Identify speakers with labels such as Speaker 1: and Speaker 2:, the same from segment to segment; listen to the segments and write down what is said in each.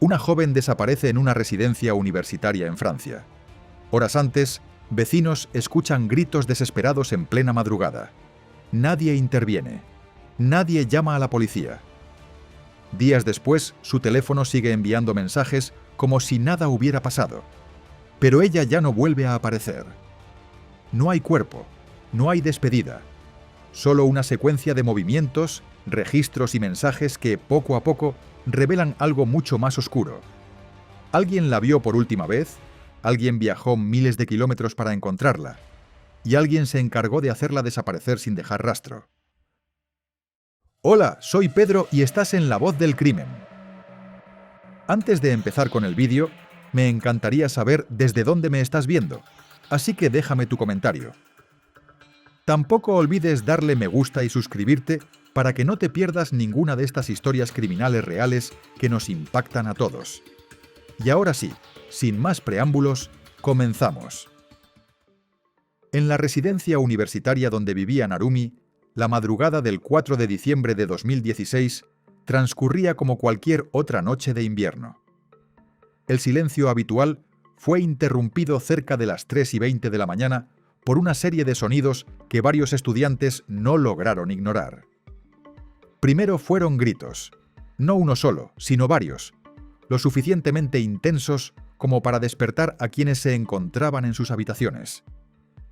Speaker 1: Una joven desaparece en una residencia universitaria en Francia. Horas antes, vecinos escuchan gritos desesperados en plena madrugada. Nadie interviene. Nadie llama a la policía. Días después, su teléfono sigue enviando mensajes como si nada hubiera pasado. Pero ella ya no vuelve a aparecer. No hay cuerpo, no hay despedida. Solo una secuencia de movimientos, registros y mensajes que, poco a poco, revelan algo mucho más oscuro. ¿Alguien la vio por última vez? ¿Alguien viajó miles de kilómetros para encontrarla? ¿Y alguien se encargó de hacerla desaparecer sin dejar rastro? Hola, soy Pedro y estás en La Voz del Crimen. Antes de empezar con el vídeo, me encantaría saber desde dónde me estás viendo, así que déjame tu comentario. Tampoco olvides darle me gusta y suscribirte para que no te pierdas ninguna de estas historias criminales reales que nos impactan a todos. Y ahora sí, sin más preámbulos, comenzamos. En la residencia universitaria donde vivía Narumi, la madrugada del 4 de diciembre de 2016 transcurría como cualquier otra noche de invierno. El silencio habitual fue interrumpido cerca de las 3:20 de la mañana por una serie de sonidos que varios estudiantes no lograron ignorar. Primero fueron gritos, no uno solo, sino varios, lo suficientemente intensos como para despertar a quienes se encontraban en sus habitaciones.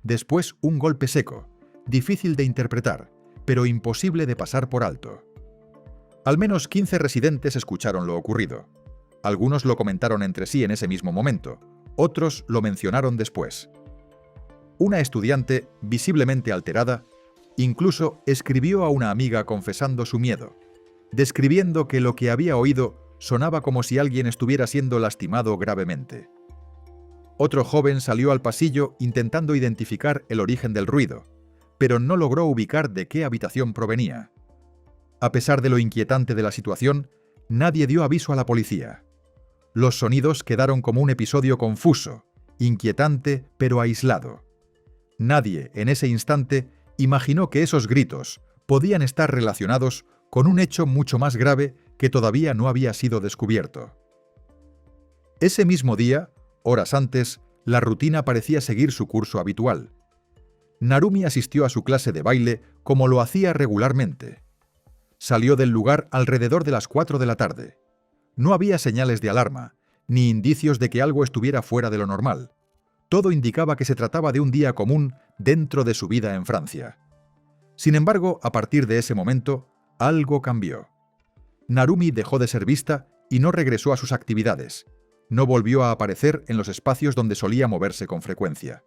Speaker 1: Después un golpe seco, difícil de interpretar, pero imposible de pasar por alto. Al menos 15 residentes escucharon lo ocurrido. Algunos lo comentaron entre sí en ese mismo momento, otros lo mencionaron después. Una estudiante, visiblemente alterada, incluso escribió a una amiga confesando su miedo, describiendo que lo que había oído sonaba como si alguien estuviera siendo lastimado gravemente. Otro joven salió al pasillo intentando identificar el origen del ruido, pero no logró ubicar de qué habitación provenía. A pesar de lo inquietante de la situación, nadie dio aviso a la policía. Los sonidos quedaron como un episodio confuso, inquietante pero aislado. Nadie, en ese instante, imaginó que esos gritos podían estar relacionados con un hecho mucho más grave que todavía no había sido descubierto. Ese mismo día, horas antes, la rutina parecía seguir su curso habitual. Narumi asistió a su clase de baile como lo hacía regularmente. Salió del lugar alrededor de las 4 de la tarde. No había señales de alarma, ni indicios de que algo estuviera fuera de lo normal. Todo indicaba que se trataba de un día común dentro de su vida en Francia. Sin embargo, a partir de ese momento, algo cambió. Narumi dejó de ser vista y no regresó a sus actividades. No volvió a aparecer en los espacios donde solía moverse con frecuencia.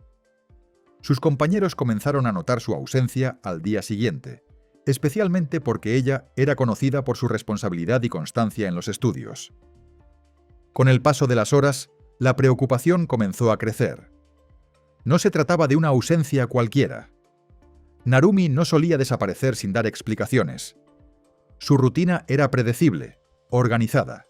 Speaker 1: Sus compañeros comenzaron a notar su ausencia al día siguiente, especialmente porque ella era conocida por su responsabilidad y constancia en los estudios. Con el paso de las horas, la preocupación comenzó a crecer. No se trataba de una ausencia cualquiera. Narumi no solía desaparecer sin dar explicaciones. Su rutina era predecible, organizada.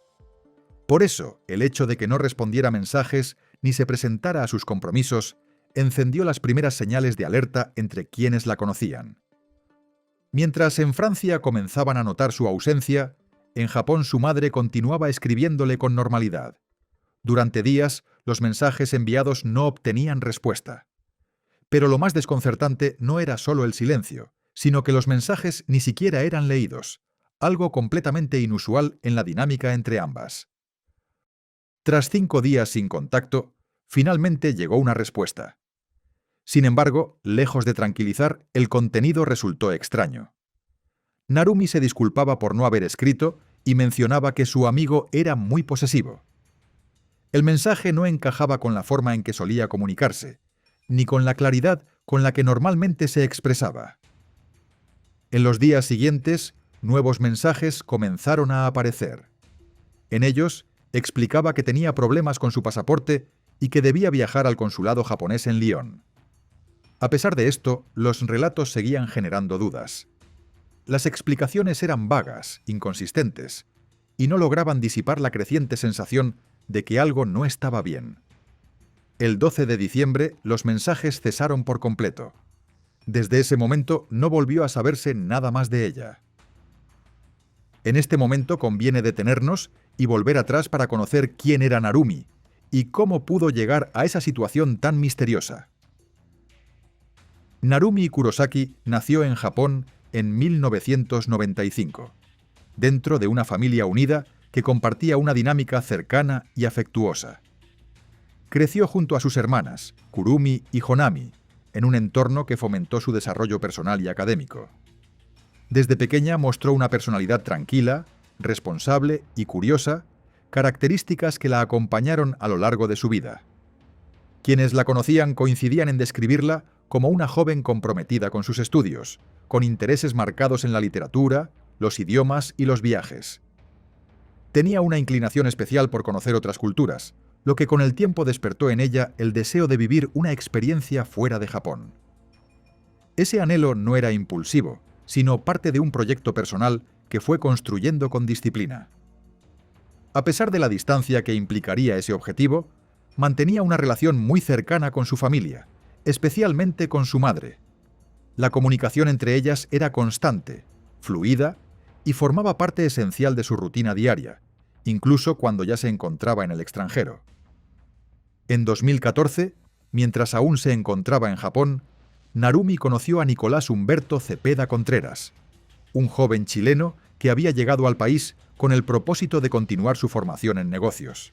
Speaker 1: Por eso, el hecho de que no respondiera mensajes ni se presentara a sus compromisos encendió las primeras señales de alerta entre quienes la conocían. Mientras en Francia comenzaban a notar su ausencia, en Japón su madre continuaba escribiéndole con normalidad. Durante días, los mensajes enviados no obtenían respuesta. Pero lo más desconcertante no era solo el silencio, sino que los mensajes ni siquiera eran leídos, algo completamente inusual en la dinámica entre ambas. Tras 5 días sin contacto, finalmente llegó una respuesta. Sin embargo, lejos de tranquilizar, el contenido resultó extraño. Narumi se disculpaba por no haber escrito y mencionaba que su amigo era muy posesivo. El mensaje no encajaba con la forma en que solía comunicarse, ni con la claridad con la que normalmente se expresaba. En los días siguientes, nuevos mensajes comenzaron a aparecer. En ellos, explicaba que tenía problemas con su pasaporte y que debía viajar al consulado japonés en Lyon. A pesar de esto, los relatos seguían generando dudas. Las explicaciones eran vagas, inconsistentes, y no lograban disipar la creciente sensación de que algo no estaba bien. El 12 de diciembre, los mensajes cesaron por completo. Desde ese momento no volvió a saberse nada más de ella. En este momento conviene detenernos y volver atrás para conocer quién era Narumi y cómo pudo llegar a esa situación tan misteriosa. Narumi Kurosaki nació en Japón en 1995, dentro de una familia unida que compartía una dinámica cercana y afectuosa. Creció junto a sus hermanas, Kurumi y Honami, en un entorno que fomentó su desarrollo personal y académico. Desde pequeña mostró una personalidad tranquila, responsable y curiosa, características que la acompañaron a lo largo de su vida. Quienes la conocían coincidían en describirla como una joven comprometida con sus estudios, con intereses marcados en la literatura, los idiomas y los viajes. Tenía una inclinación especial por conocer otras culturas, lo que con el tiempo despertó en ella el deseo de vivir una experiencia fuera de Japón. Ese anhelo no era impulsivo, sino parte de un proyecto personal que fue construyendo con disciplina. A pesar de la distancia que implicaría ese objetivo, mantenía una relación muy cercana con su familia, especialmente con su madre. La comunicación entre ellas era constante, fluida y formaba parte esencial de su rutina diaria, incluso cuando ya se encontraba en el extranjero. En 2014, mientras aún se encontraba en Japón, Narumi conoció a Nicolás Humberto Cepeda Contreras, un joven chileno que había llegado al país con el propósito de continuar su formación en negocios.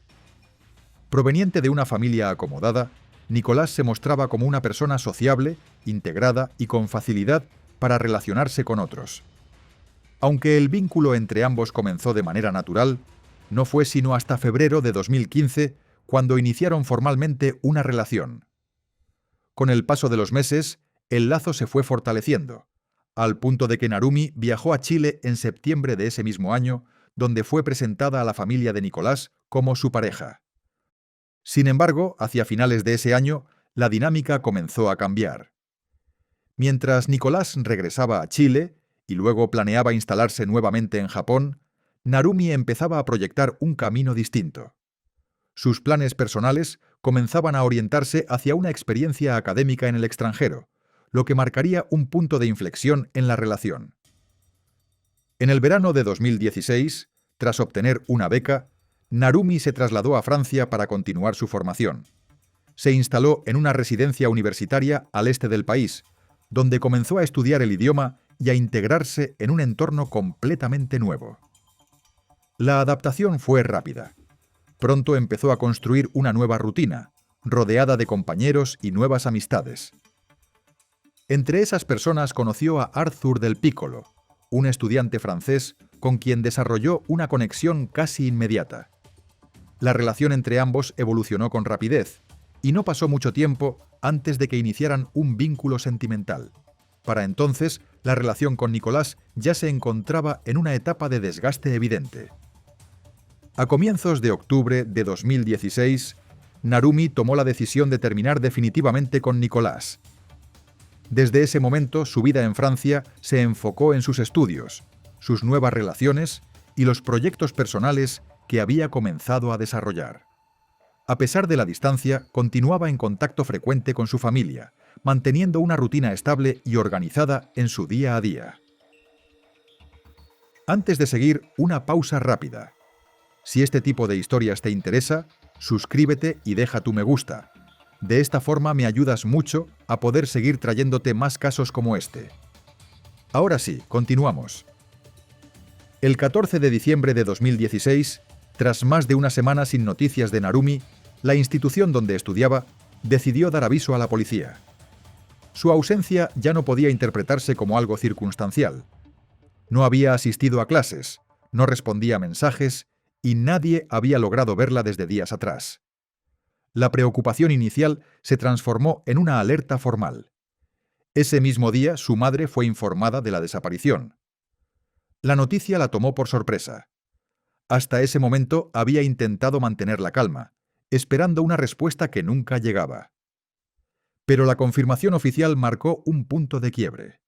Speaker 1: Proveniente de una familia acomodada, Nicolás se mostraba como una persona sociable, integrada y con facilidad para relacionarse con otros. Aunque el vínculo entre ambos comenzó de manera natural, no fue sino hasta febrero de 2015 cuando iniciaron formalmente una relación. Con el paso de los meses, el lazo se fue fortaleciendo, al punto de que Narumi viajó a Chile en septiembre de ese mismo año, donde fue presentada a la familia de Nicolás como su pareja. Sin embargo, hacia finales de ese año, la dinámica comenzó a cambiar. Mientras Nicolás regresaba a Chile y luego planeaba instalarse nuevamente en Japón, Narumi empezaba a proyectar un camino distinto. Sus planes personales comenzaban a orientarse hacia una experiencia académica en el extranjero, lo que marcaría un punto de inflexión en la relación. En el verano de 2016, tras obtener una beca, Narumi se trasladó a Francia para continuar su formación. Se instaló en una residencia universitaria al este del país, donde comenzó a estudiar el idioma y a integrarse en un entorno completamente nuevo. La adaptación fue rápida. Pronto empezó a construir una nueva rutina, rodeada de compañeros y nuevas amistades. Entre esas personas conoció a Arthur del Piccolo, un estudiante francés con quien desarrolló una conexión casi inmediata. La relación entre ambos evolucionó con rapidez, y no pasó mucho tiempo antes de que iniciaran un vínculo sentimental. Para entonces, la relación con Nicolás ya se encontraba en una etapa de desgaste evidente. A comienzos de octubre de 2016, Narumi tomó la decisión de terminar definitivamente con Nicolás. Desde ese momento, su vida en Francia se enfocó en sus estudios, sus nuevas relaciones y los proyectos personales que había comenzado a desarrollar. A pesar de la distancia, continuaba en contacto frecuente con su familia, manteniendo una rutina estable y organizada en su día a día. Antes de seguir, una pausa rápida. Si este tipo de historias te interesa, suscríbete y deja tu me gusta. De esta forma me ayudas mucho a poder seguir trayéndote más casos como este. Ahora sí, continuamos. El 14 de diciembre de 2016, tras más de una semana sin noticias de Narumi, la institución donde estudiaba decidió dar aviso a la policía. Su ausencia ya no podía interpretarse como algo circunstancial. No había asistido a clases, no respondía a mensajes y nadie había logrado verla desde días atrás. La preocupación inicial se transformó en una alerta formal. Ese mismo día, su madre fue informada de la desaparición. La noticia la tomó por sorpresa. Hasta ese momento había intentado mantener la calma, esperando una respuesta que nunca llegaba. Pero la confirmación oficial marcó un punto de quiebre.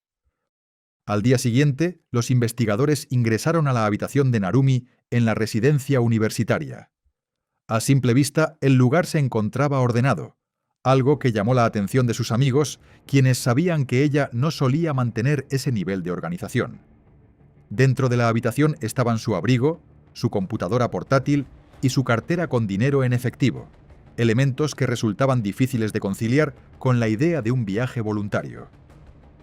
Speaker 1: Al día siguiente, los investigadores ingresaron a la habitación de Narumi en la residencia universitaria. A simple vista, el lugar se encontraba ordenado, algo que llamó la atención de sus amigos, quienes sabían que ella no solía mantener ese nivel de organización. Dentro de la habitación estaban su abrigo, su computadora portátil y su cartera con dinero en efectivo, elementos que resultaban difíciles de conciliar con la idea de un viaje voluntario.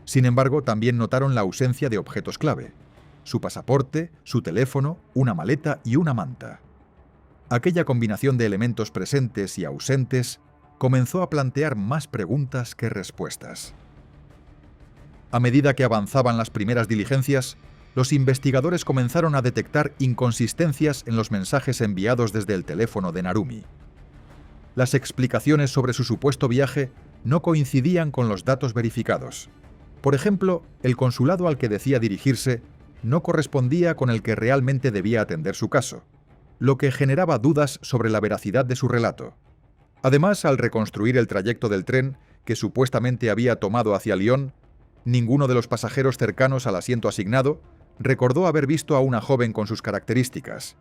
Speaker 1: Sin embargo, también notaron la ausencia de objetos clave: su pasaporte, su teléfono, una maleta y una manta. Aquella combinación de elementos presentes y ausentes comenzó a plantear más preguntas que respuestas. A medida que avanzaban las primeras diligencias, los investigadores comenzaron a detectar inconsistencias en los mensajes enviados desde el teléfono de Narumi. Las explicaciones sobre su supuesto viaje no coincidían con los datos verificados. Por ejemplo, el consulado al que decía dirigirse no correspondía con el que realmente debía atender su caso, lo que generaba dudas sobre la veracidad de su relato. Además, al reconstruir el trayecto del tren que supuestamente había tomado hacia Lyon, ninguno de los pasajeros cercanos al asiento asignado recordó haber visto a una joven con sus características.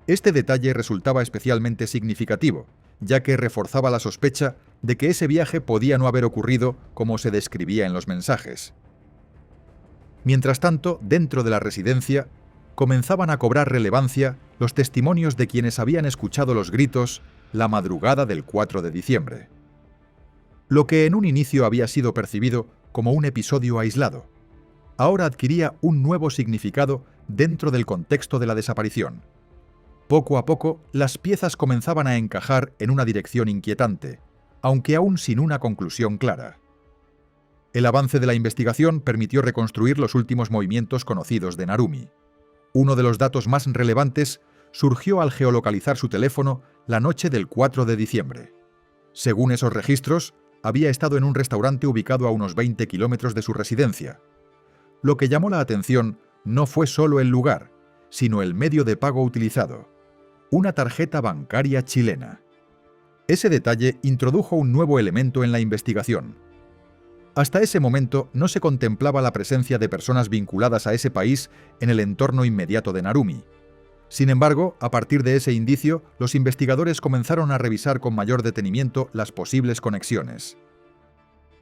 Speaker 1: Este detalle resultaba especialmente significativo, ya que reforzaba la sospecha de que ese viaje podía no haber ocurrido como se describía en los mensajes. Mientras tanto, dentro de la residencia, comenzaban a cobrar relevancia los testimonios de quienes habían escuchado los gritos la madrugada del 4 de diciembre. Lo que en un inicio había sido percibido como un episodio aislado, ahora adquiría un nuevo significado dentro del contexto de la desaparición. Poco a poco, las piezas comenzaban a encajar en una dirección inquietante, aunque aún sin una conclusión clara. El avance de la investigación permitió reconstruir los últimos movimientos conocidos de Narumi. Uno de los datos más relevantes surgió al geolocalizar su teléfono la noche del 4 de diciembre. Según esos registros, había estado en un restaurante ubicado a unos 20 kilómetros de su residencia. Lo que llamó la atención no fue solo el lugar, sino el medio de pago utilizado: una tarjeta bancaria chilena. Ese detalle introdujo un nuevo elemento en la investigación. Hasta ese momento no se contemplaba la presencia de personas vinculadas a ese país en el entorno inmediato de Narumi. Sin embargo, a partir de ese indicio, los investigadores comenzaron a revisar con mayor detenimiento las posibles conexiones.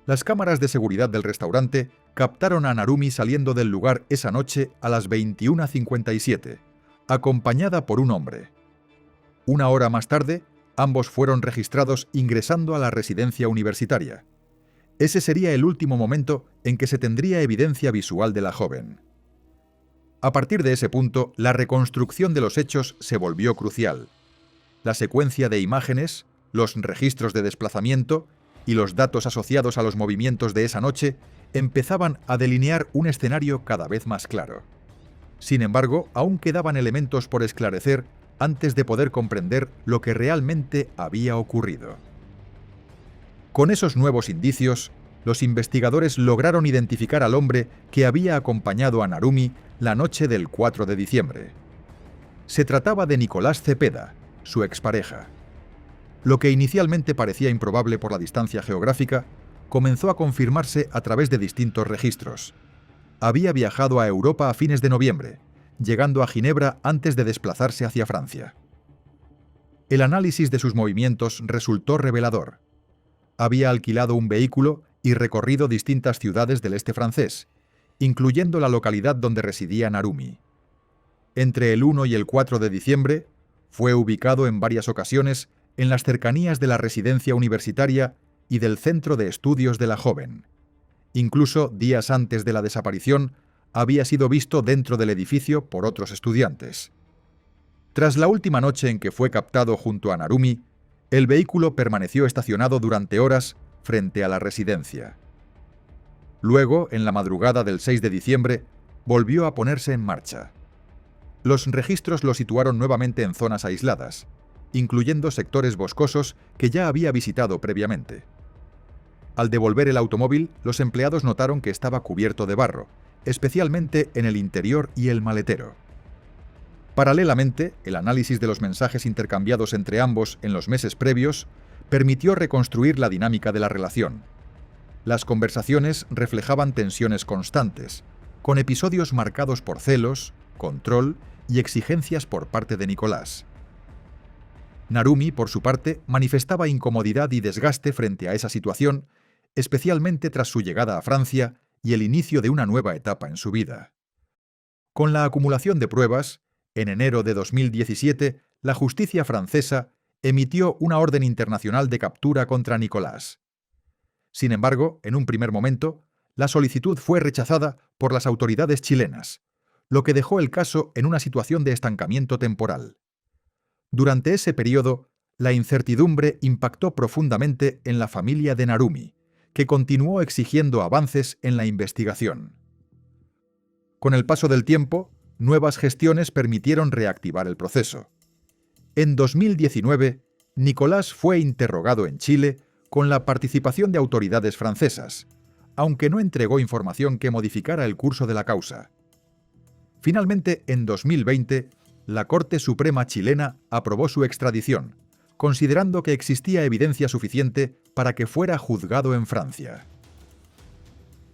Speaker 1: Las cámaras de seguridad del restaurante captaron a Narumi saliendo del lugar esa noche a las 21:57, acompañada por un hombre. Una hora más tarde, ambos fueron registrados ingresando a la residencia universitaria. Ese sería el último momento en que se tendría evidencia visual de la joven. A partir de ese punto, la reconstrucción de los hechos se volvió crucial. La secuencia de imágenes, los registros de desplazamiento y los datos asociados a los movimientos de esa noche empezaban a delinear un escenario cada vez más claro. Sin embargo, aún quedaban elementos por esclarecer antes de poder comprender lo que realmente había ocurrido. Con esos nuevos indicios, los investigadores lograron identificar al hombre que había acompañado a Narumi la noche del 4 de diciembre. Se trataba de Nicolás Cepeda, su expareja. Lo que inicialmente parecía improbable por la distancia geográfica, comenzó a confirmarse a través de distintos registros. Había viajado a Europa a fines de noviembre, llegando a Ginebra antes de desplazarse hacia Francia. El análisis de sus movimientos resultó revelador. Había alquilado un vehículo y recorrido distintas ciudades del este francés, incluyendo la localidad donde residía Narumi. Entre el 1 y el 4 de diciembre, fue ubicado en varias ocasiones en las cercanías de la residencia universitaria y del centro de estudios de la joven. Incluso días antes de la desaparición, había sido visto dentro del edificio por otros estudiantes. Tras la última noche en que fue captado junto a Narumi, el vehículo permaneció estacionado durante horas frente a la residencia. Luego, en la madrugada del 6 de diciembre, volvió a ponerse en marcha. Los registros lo situaron nuevamente en zonas aisladas, incluyendo sectores boscosos que ya había visitado previamente. Al devolver el automóvil, los empleados notaron que estaba cubierto de barro, especialmente en el interior y el maletero. Paralelamente, el análisis de los mensajes intercambiados entre ambos en los meses previos permitió reconstruir la dinámica de la relación. Las conversaciones reflejaban tensiones constantes, con episodios marcados por celos, control y exigencias por parte de Nicolás. Narumi, por su parte, manifestaba incomodidad y desgaste frente a esa situación, especialmente tras su llegada a Francia y el inicio de una nueva etapa en su vida. Con la acumulación de pruebas, En enero de 2017, la justicia francesa emitió una orden internacional de captura contra Nicolás. Sin embargo, en un primer momento, la solicitud fue rechazada por las autoridades chilenas, lo que dejó el caso en una situación de estancamiento temporal. Durante ese periodo, la incertidumbre impactó profundamente en la familia de Narumi, que continuó exigiendo avances en la investigación. Con el paso del tiempo, nuevas gestiones permitieron reactivar el proceso. En 2019, Nicolás fue interrogado en Chile con la participación de autoridades francesas, aunque no entregó información que modificara el curso de la causa. Finalmente, en 2020, la Corte Suprema chilena aprobó su extradición, considerando que existía evidencia suficiente para que fuera juzgado en Francia.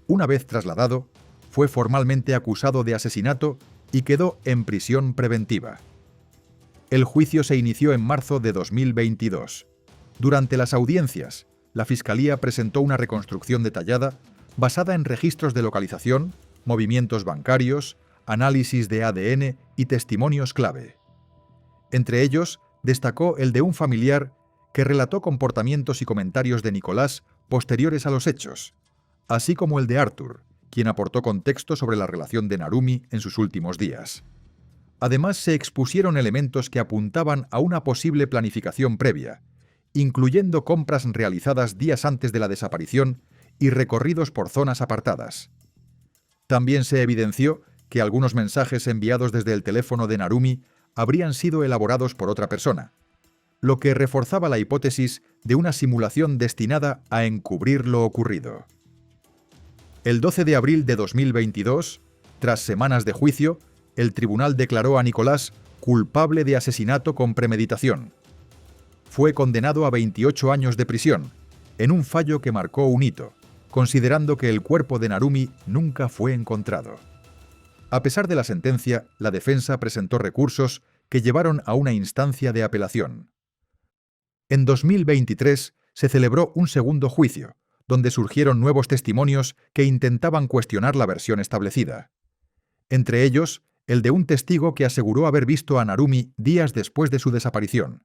Speaker 1: Una vez trasladado, fue formalmente acusado de asesinato y quedó en prisión preventiva. El juicio se inició en marzo de 2022. Durante las audiencias, la Fiscalía presentó una reconstrucción detallada basada en registros de localización, movimientos bancarios, análisis de ADN y testimonios clave. Entre ellos, destacó el de un familiar que relató comportamientos y comentarios de Nicolás posteriores a los hechos, así como el de Arthur, quien aportó contexto sobre la relación de Narumi en sus últimos días. Además, se expusieron elementos que apuntaban a una posible planificación previa, incluyendo compras realizadas días antes de la desaparición y recorridos por zonas apartadas. También se evidenció que algunos mensajes enviados desde el teléfono de Narumi habrían sido elaborados por otra persona, lo que reforzaba la hipótesis de una simulación destinada a encubrir lo ocurrido. El 12 de abril de 2022, tras semanas de juicio, el tribunal declaró a Nicolás culpable de asesinato con premeditación. Fue condenado a 28 años de prisión, en un fallo que marcó un hito, considerando que el cuerpo de Narumi nunca fue encontrado. A pesar de la sentencia, la defensa presentó recursos que llevaron a una instancia de apelación. En 2023 se celebró un segundo juicio, donde surgieron nuevos testimonios que intentaban cuestionar la versión establecida. Entre ellos, el de un testigo que aseguró haber visto a Narumi días después de su desaparición.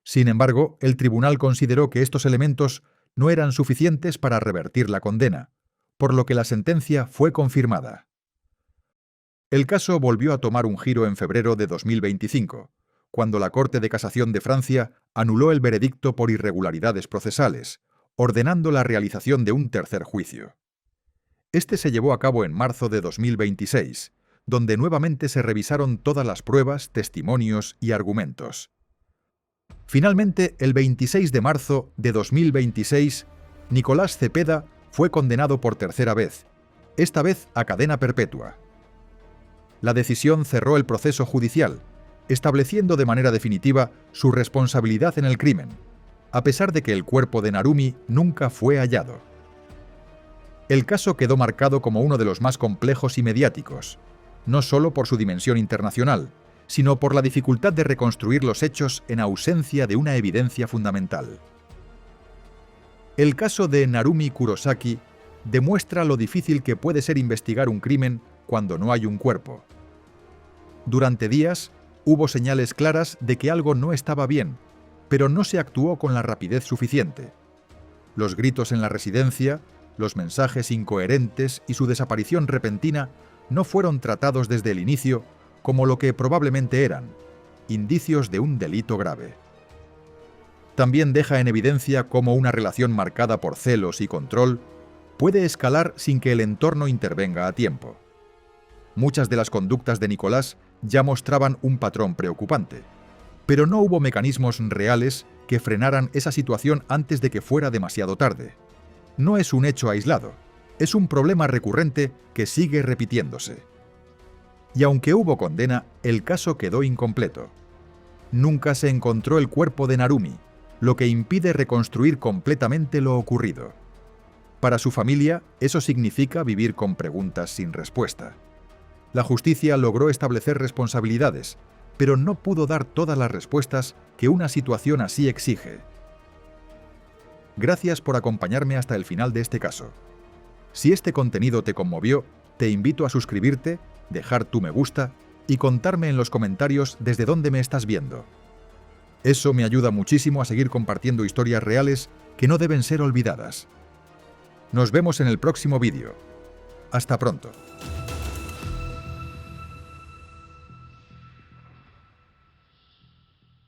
Speaker 1: Sin embargo, el tribunal consideró que estos elementos no eran suficientes para revertir la condena, por lo que la sentencia fue confirmada. El caso volvió a tomar un giro en febrero de 2025, cuando la Corte de Casación de Francia anuló el veredicto por irregularidades procesales, ordenando la realización de un tercer juicio. Este se llevó a cabo en marzo de 2026, donde nuevamente se revisaron todas las pruebas, testimonios y argumentos. Finalmente, el 26 de marzo de 2026, Nicolás Cepeda fue condenado por tercera vez, esta vez a cadena perpetua. La decisión cerró el proceso judicial, estableciendo de manera definitiva su responsabilidad en el crimen, a pesar de que el cuerpo de Narumi nunca fue hallado. El caso quedó marcado como uno de los más complejos y mediáticos, no solo por su dimensión internacional, sino por la dificultad de reconstruir los hechos en ausencia de una evidencia fundamental. El caso de Narumi Kurosaki demuestra lo difícil que puede ser investigar un crimen cuando no hay un cuerpo. Durante días, hubo señales claras de que algo no estaba bien, pero no se actuó con la rapidez suficiente. Los gritos en la residencia, los mensajes incoherentes y su desaparición repentina no fueron tratados desde el inicio como lo que probablemente eran, indicios de un delito grave. También deja en evidencia cómo una relación marcada por celos y control puede escalar sin que el entorno intervenga a tiempo. Muchas de las conductas de Nicolás ya mostraban un patrón preocupante, pero no hubo mecanismos reales que frenaran esa situación antes de que fuera demasiado tarde. No es un hecho aislado, es un problema recurrente que sigue repitiéndose. Y aunque hubo condena, el caso quedó incompleto. Nunca se encontró el cuerpo de Narumi, lo que impide reconstruir completamente lo ocurrido. Para su familia, eso significa vivir con preguntas sin respuesta. La justicia logró establecer responsabilidades, pero no pudo dar todas las respuestas que una situación así exige. Gracias por acompañarme hasta el final de este caso. Si este contenido te conmovió, te invito a suscribirte, dejar tu me gusta y contarme en los comentarios desde dónde me estás viendo. Eso me ayuda muchísimo a seguir compartiendo historias reales que no deben ser olvidadas. Nos vemos en el próximo vídeo. Hasta pronto.